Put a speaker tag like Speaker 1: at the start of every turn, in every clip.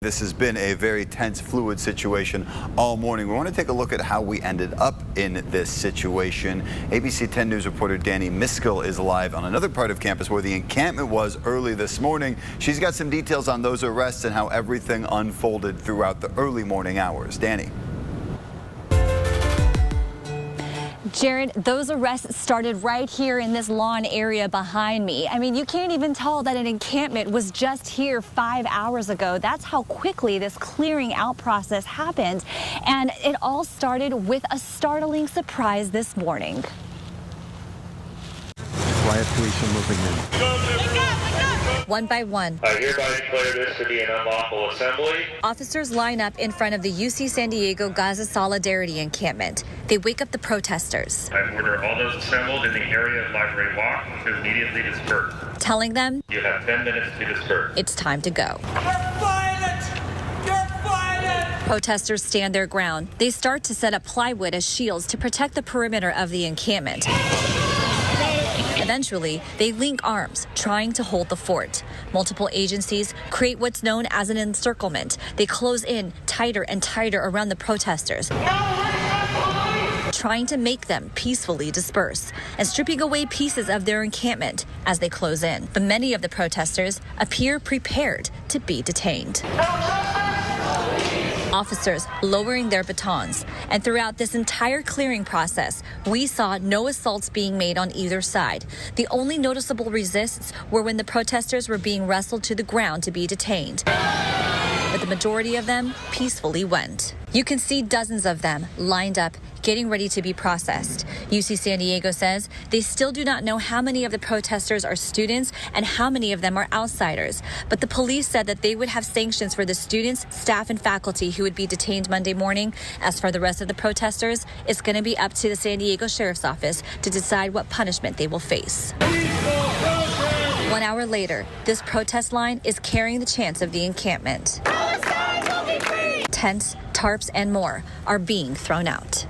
Speaker 1: This has been a very tense, fluid situation all morning. We want to take a look at how we ended up in this situation. ABC 10 News reporter Danny Miskell is live on another part of campus where the encampment was early this morning. She's got some details on those arrests and how everything unfolded throughout the early morning hours. Danny.
Speaker 2: Jared, those arrests started right here in this lawn area behind me. I mean, you can't even tell that an encampment was just here 5 hours ago. That's how quickly this clearing out process happened. And it all started with a startling surprise this morning.
Speaker 3: Quiet police are moving in.
Speaker 2: One by one,
Speaker 4: I hereby declare this to be an unlawful assembly.
Speaker 2: officers line up in front of the UC San Diego Gaza Solidarity encampment. They wake up the protesters,
Speaker 4: I order all those assembled in the area of Library Walk to immediately disperse.
Speaker 2: telling them
Speaker 4: You have 10 minutes to disperse.
Speaker 2: it's time to go.
Speaker 5: You're violent! You're violent!
Speaker 2: Protesters stand their ground. They start to set up plywood as shields to protect the perimeter of the encampment. Eventually, they link arms, trying to hold the fort. Multiple agencies create what's known as an encirclement. They close in tighter and tighter around the protesters, trying to make them peacefully disperse and stripping away pieces of their encampment as they close in. But many of the protesters appear prepared to be detained. Officers lowering their batons. And throughout this entire clearing process, we saw no assaults being made on either side. The only noticeable resists were when the protesters were being wrestled to the ground to be detained. But the majority of them peacefully went. You can see dozens of them lined up, getting ready to be processed. UC San Diego says they still do not know how many of the protesters are students and how many of them are outsiders. But the police said that they would have sanctions for the students, staff, and faculty who would be detained Monday morning. As for the rest of the protesters, it's going to be up to the San Diego Sheriff's Office to decide what punishment they will face. 1 hour later, this protest line is carrying the chants of the encampment. Tents, tarps, and more are being thrown out.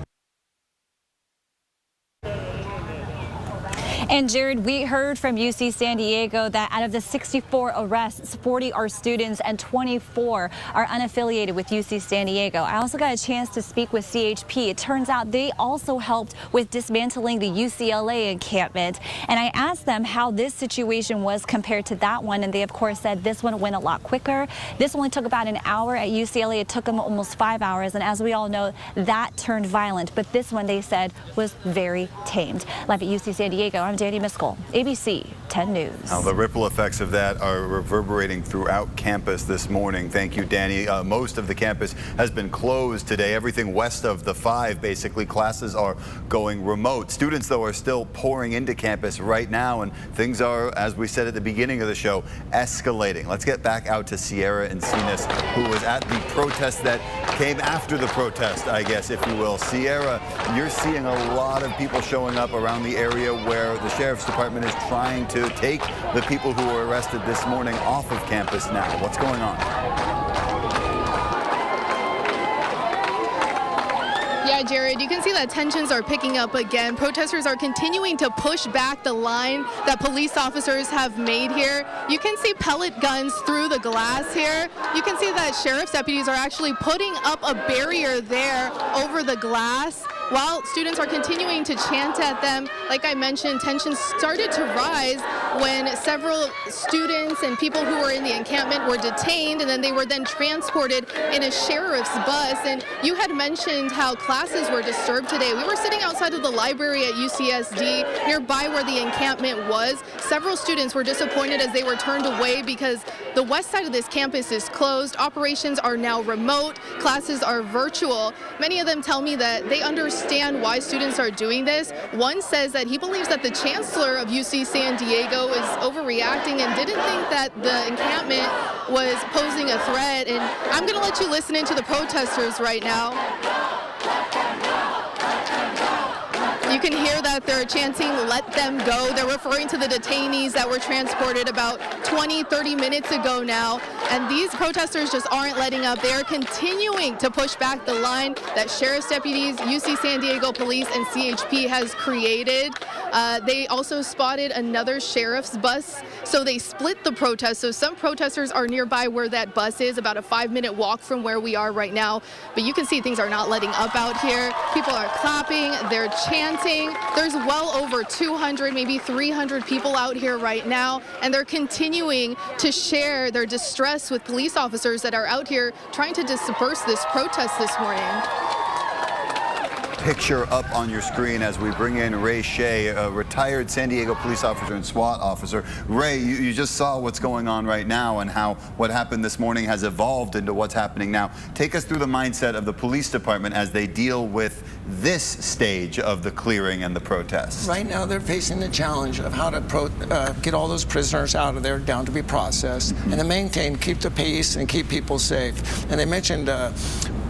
Speaker 2: And Jared, we heard from UC San Diego that out of the 64 arrests, 40 are students and 24 are unaffiliated with UC San Diego. I also got a chance to speak with CHP. It turns out they also helped with dismantling the UCLA encampment. And I asked them how this situation was compared to that one. And they, of course, said this one went a lot quicker. This only took about an hour. At UCLA, it took them almost 5 hours. And as we all know, that turned violent. But this one, they said, was very tamed. Live at UC San Diego, I'm Danny Miskell, ABC 10 News.
Speaker 1: Now, the ripple effects of that are reverberating throughout campus this morning. Thank you, Danny. Most of the campus has been closed today. Everything west of the 5, basically, classes are going remote. Students, though, are still pouring into campus right now, and things are, as we said at the beginning of the show, escalating. Let's get back out to Sierra Encinas, who was at the protest that came after the protest, I guess, if you will. Sierra, you're seeing a lot of people showing up around the area where the Sheriff's Department is trying to take the people who were arrested this morning off of campus now. What's going on?
Speaker 6: Yeah, Jared, you can see that tensions are picking up again. Protesters are continuing to push back the line that police officers have made here. You can see pellet guns through the glass here. You can see that sheriff's deputies are actually putting up a barrier there over the glass while students are continuing to chant at them. Like I mentioned, tensions started to rise when several students and people who were in the encampment were detained, and then they were then transported in a sheriff's bus. And you had mentioned how classes were disturbed today. We were sitting outside of the library at UCSD, nearby where the encampment was. Several students were disappointed as they were turned away because the west side of this campus is closed. Operations are now remote. Classes are virtual. Many of them tell me that they understand why students are doing this. One says that he believes that the chancellor of UC San Diego is overreacting and didn't think that the encampment was posing a threat. And I'm going to let you listen into the protesters right now. You can hear that they're chanting, "Let them go." They're referring to the detainees that were transported about 20, 30 minutes ago now. And these protesters just aren't letting up. They are continuing to push back the line that sheriff's deputies, UC San Diego Police, and CHP has created. They also spotted another sheriff's bus, so they split the protest. So some protesters are nearby where that bus is, about a 5-minute walk from where we are right now. But you can see things are not letting up out here. People are clapping, they're chanting. There's well over 200, maybe 300 people out here right now, and they're continuing to share their distress with police officers that are out here trying to disperse this protest this morning.
Speaker 1: Picture up on your screen as we bring in Ray Shay, a retired San Diego police officer and SWAT officer. Ray, you just saw what's going on right now and how what happened this morning has evolved into what's happening now. Take us through the mindset of the police department as they deal with this stage of the clearing and the protests.
Speaker 7: Right now they're facing the challenge of how to get all those prisoners out of there down to be processed and to maintain, keep the peace and keep people safe. And they mentioned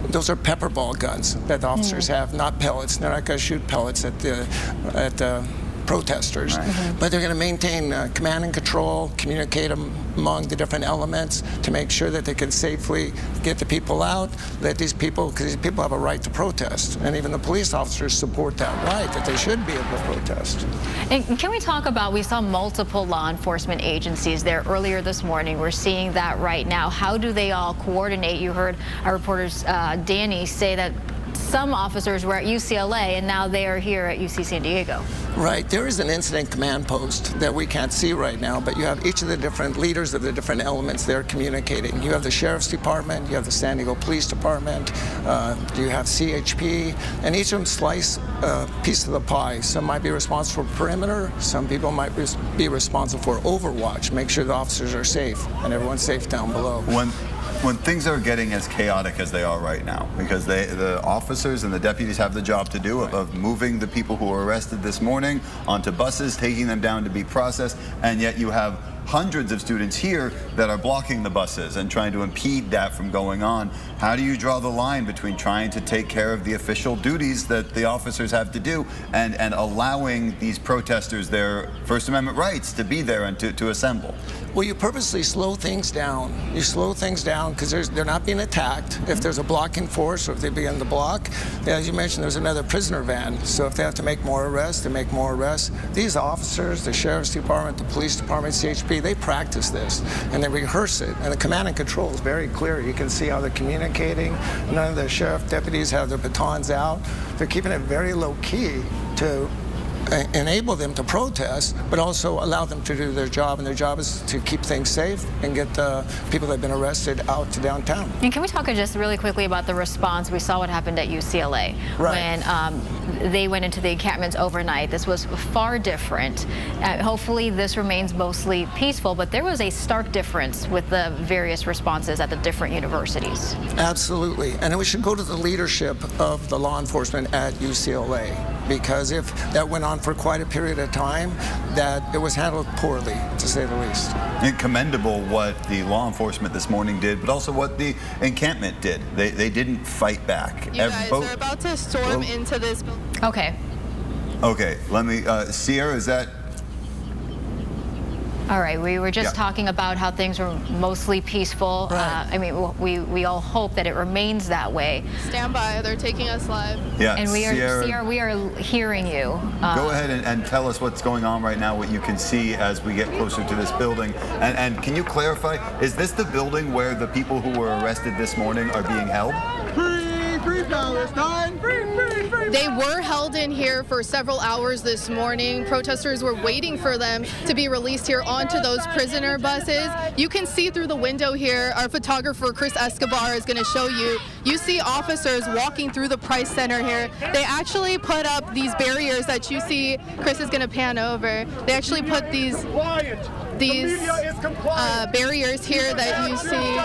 Speaker 7: those are pepper ball guns that the officers have, not pellets. They're not going to shoot pellets at the protesters, but they're going to maintain command and control, communicate among the different elements to make sure that they can safely get the people out, let these people, because these people have a right to protest, and even the police officers support that right, that they should be able to protest.
Speaker 8: And can we talk about, we saw multiple law enforcement agencies there earlier this morning. We're seeing that right now. How do they all coordinate? You heard our reporter's Danny say that some officers were at UCLA and now they are here at UC San Diego.
Speaker 7: Right. There is an incident command post that we can't see right now, but you have each of the different leaders of the different elements there communicating. You have the Sheriff's Department, you have the San Diego Police Department, you have CHP, and each of them slice a piece of the pie. Some might be responsible for perimeter, some people might be responsible for overwatch, make sure the officers are safe and everyone's safe down below.
Speaker 1: When things are getting as chaotic as they are right now, because the officers and the deputies have the job to do of moving the people who were arrested this morning onto buses, taking them down to be processed, and yet you have hundreds of students here that are blocking the buses and trying to impede that from going on. How do you draw the line between trying to take care of the official duties that the officers have to do and allowing these protesters their First Amendment rights to be there and to assemble?
Speaker 7: Well, you purposely slow things down. You slow things down because they're not being attacked. If there's a blocking force or if they begin to block, as you mentioned, there's another prisoner van. So if they have to make more arrests, they make more arrests. These officers, the Sheriff's Department, the Police Department, CHP, they practice this and they rehearse it. And the command and control is very clear. You can see how they're communicating. None of the sheriff deputies have their batons out. They're keeping it very low key to enable them to protest, but also allow them to do their job, and their job is to keep things safe and get the people that have been arrested out to downtown.
Speaker 8: And can we talk just really quickly about the response? We saw what happened at UCLA when they went into the encampments overnight. This was far different. Hopefully this remains mostly peaceful, but there was a stark difference with the various responses at the different universities.
Speaker 7: Absolutely, and we should go to the leadership of the law enforcement at UCLA, because if that went on for quite a period of time, that it was handled poorly, to say the least.
Speaker 1: And commendable what the law enforcement this morning did, but also what the encampment did. They didn't fight back.
Speaker 6: You guys are about to storm into this building.
Speaker 8: Okay.
Speaker 1: Okay, let me, Sierra, is that?
Speaker 8: All right, we were just talking about how things were mostly peaceful. I mean, we all hope that it remains that way.
Speaker 6: Stand by, they're taking us live.
Speaker 1: Yeah,
Speaker 8: and Sierra, we are hearing you.
Speaker 1: Go ahead and tell us what's going on right now, what you can see as we get closer to this building. And can you clarify, is this the building where the people who were arrested this morning are being held?
Speaker 6: They were held in here for several hours this morning. Protesters were waiting for them to be released here onto those prisoner buses. You can see through the window here, our photographer Chris Escobar is going to show you. You see officers walking through the Price Center here. They actually put up these barriers that you see. Chris is going to pan over. They actually put these barriers here that you see,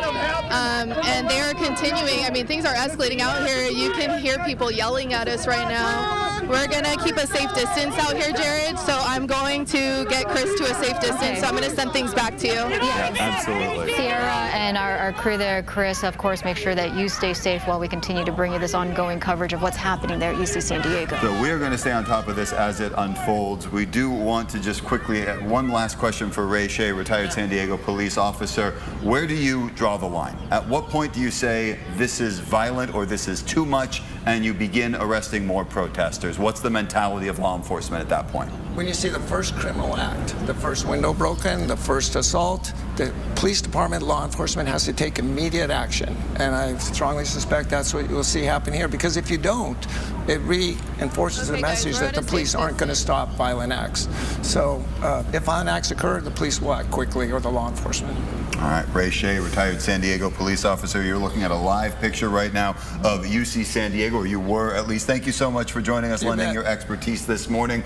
Speaker 6: and they are continuing. I mean, things are escalating out here. You can hear people yelling at us right now. We're going to keep a safe distance out here, Jared, so I'm going to get Chris to a safe distance, so I'm going to send things back to you.
Speaker 1: Yeah, absolutely.
Speaker 8: Sierra and our crew there, Chris, of course, make sure that you stay safe while we continue to bring you this ongoing coverage of what's happening there at UC San Diego.
Speaker 1: So we're going to stay on top of this as it unfolds. We do want to just quickly, one last question for Ray Shay, retired San Diego police officer. Where do you draw the line? At what point do you say this is violent or this is too much and you begin arresting more protesters? What's the mentality of law enforcement at that point?
Speaker 7: when you see the first criminal act, the first window broken, the first assault, the police department, law enforcement has to take immediate action. And I strongly suspect that's what you'll see happen here, because if you don't, it reinforces the message that the police aren't going to stop violent acts. So if violent acts occur, the police will act quickly, or the law enforcement.
Speaker 1: All right, Ray Shay, retired San Diego police officer. You're looking at a live picture right now of UC San Diego, or you were at least. Thank you so much for joining us, lending your expertise this morning.